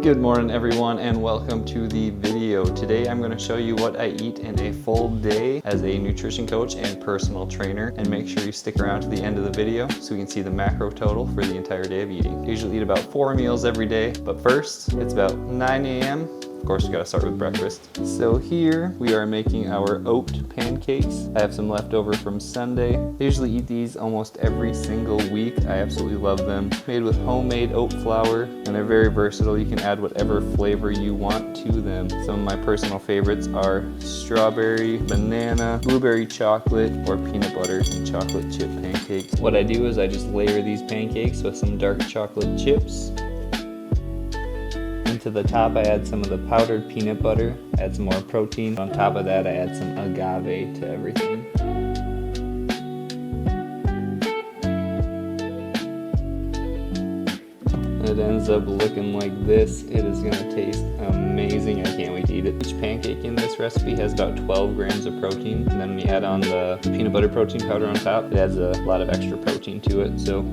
Good morning everyone and welcome to the video. Today I'm going to show you what I eat in a full day as a nutrition coach and personal trainer, and make sure you stick around to the end of the video so we can see the macro total for the entire day of eating. I usually eat about 4 meals every day, but first it's about 9 a.m. Of course, we gotta start with breakfast. So here we are making our oat pancakes. I have some leftover from Sunday. I usually eat these almost every single week. I absolutely love them. Made with homemade oat flour, and they're very versatile. You can add whatever flavor you want to them. Some of my personal favorites are strawberry, banana, blueberry chocolate, or peanut butter and chocolate chip pancakes. What I do is I just layer these pancakes with some dark chocolate chips. To the top I add some of the powdered peanut butter, add some more protein. On top of that I add some agave to everything. It ends up looking like this. It is gonna taste amazing. I can't wait to eat it. Each pancake in this recipe has about 12 grams of protein, and then when you add on the peanut butter protein powder on top, it adds a lot of extra protein to it. So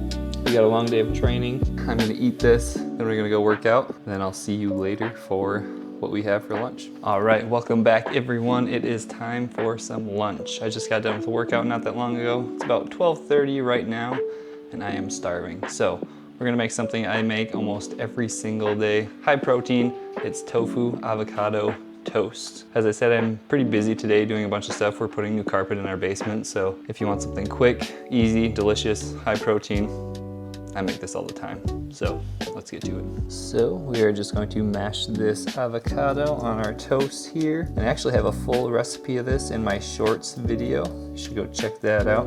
we got a long day of training. I'm gonna eat this, then we're gonna go work out, and then I'll see you later for what we have for lunch. All right, welcome back everyone. It is time for some lunch. I just got done with a workout not that long ago. It's about 12:30 right now, and I am starving. So we're gonna make something I make almost every single day. High protein, it's tofu avocado toast. As I said, I'm pretty busy today doing a bunch of stuff. We're putting new carpet in our basement, so if you want something quick, easy, delicious, high protein, I make this all the time, so let's get to it. So we are just going to mash this avocado on our toast here. And I actually have a full recipe of this in my shorts video. You should go check that out.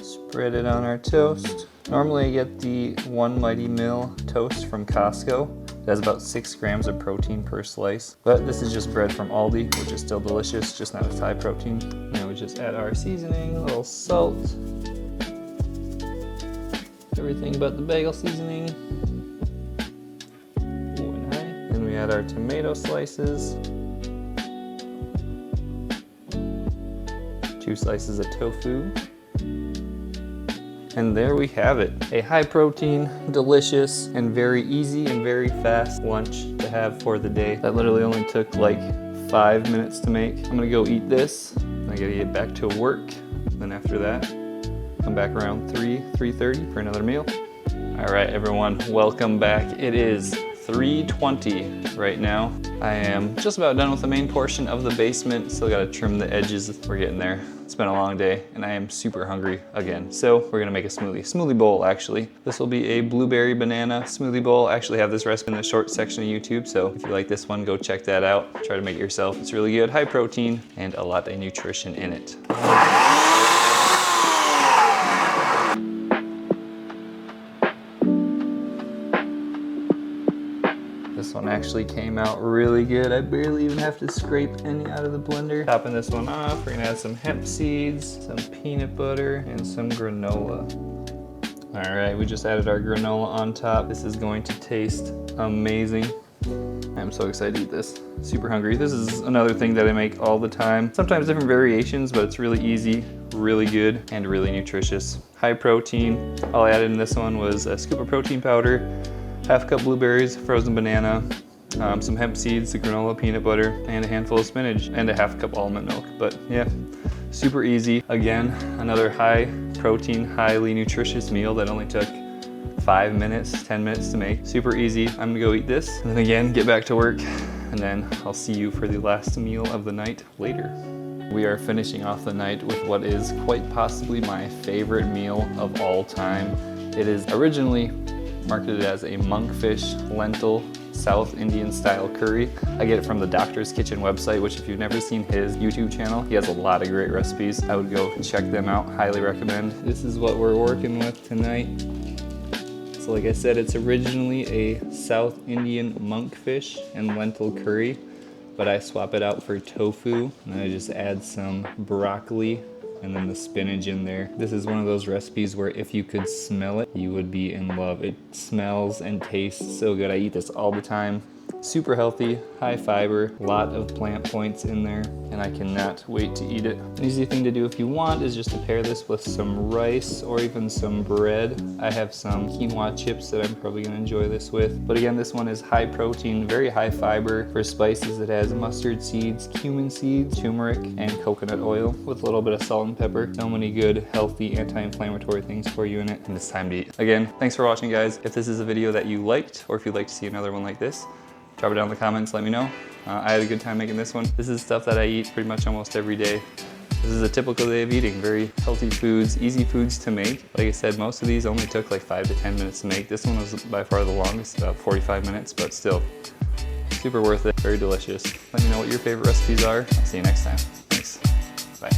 Spread it on our toast. Normally I get the One Mighty Mill toast from Costco. It has about 6 grams of protein per slice. But this is just bread from Aldi, which is still delicious, just not as high protein. Now we just add our seasoning, a little salt. Everything but the bagel seasoning. Ooh, and high. Then we add our tomato slices. 2 slices of tofu. And there we have it. A high protein, delicious, and very easy and very fast lunch to have for the day. That literally only took like 5 minutes to make. I'm gonna go eat this. I gotta get back to work. Then after that, come back around 3:30 for another meal. All right, everyone, welcome back. It is 3:20 right now. I am just about done with the main portion of the basement. Still gotta trim the edges. We're getting there. It's been a long day and I am super hungry again. So we're gonna make a smoothie bowl actually. This will be a blueberry banana smoothie bowl. I actually have this recipe in the short section of YouTube. So if you like this one, go check that out. Try to make it yourself. It's really good, high protein and a lot of nutrition in it. This one actually came out really good. I barely even have to scrape any out of the blender. Topping this one off, we're gonna add some hemp seeds, some peanut butter, and some granola. All right, we just added our granola on top. This is going to taste amazing. I'm so excited to eat this. Super hungry. This is another thing that I make all the time. Sometimes different variations, but it's really easy, really good, and really nutritious. High protein. All I added in this one was a scoop of protein powder, half cup blueberries, frozen banana, some hemp seeds, the granola, peanut butter, and a handful of spinach, and a half cup almond milk. But yeah, super easy. Again, another high protein, highly nutritious meal that only took 5 minutes, 10 minutes to make. Super easy. I'm gonna go eat this, and then again, get back to work, and then I'll see you for the last meal of the night later. We are finishing off the night with what is quite possibly my favorite meal of all time. It is originally marketed as a monkfish lentil South Indian style curry. I get it from the Doctor's Kitchen website, which if you've never seen his YouTube channel, he has a lot of great recipes. I would go check them out, highly recommend. This is what we're working with tonight. So like I said, it's originally a South Indian monkfish and lentil curry, but I swap it out for tofu, and I just add some broccoli and then the spinach in there. This is one of those recipes where if you could smell it, you would be in love. It smells and tastes so good. I eat this all the time. Super healthy, high fiber, a lot of plant points in there, and I cannot wait to eat it. An easy thing to do if you want is just to pair this with some rice or even some bread. I have some quinoa chips that I'm probably gonna enjoy this with. But again, this one is high protein, very high fiber. For spices, it has mustard seeds, cumin seeds, turmeric, and coconut oil with a little bit of salt and pepper. So many good, healthy, anti-inflammatory things for you in it, and it's time to eat. Again, thanks for watching, guys. If this is a video that you liked, or if you'd like to see another one like this, drop it down in the comments, let me know. I had a good time making this one. This is stuff that I eat pretty much almost every day. This is a typical day of eating. Very healthy foods, easy foods to make. Like I said, most of these only took like 5 to 10 minutes to make. This one was by far the longest, about 45 minutes, but still super worth it, very delicious. Let me know what your favorite recipes are. I'll see you next time. Thanks, bye.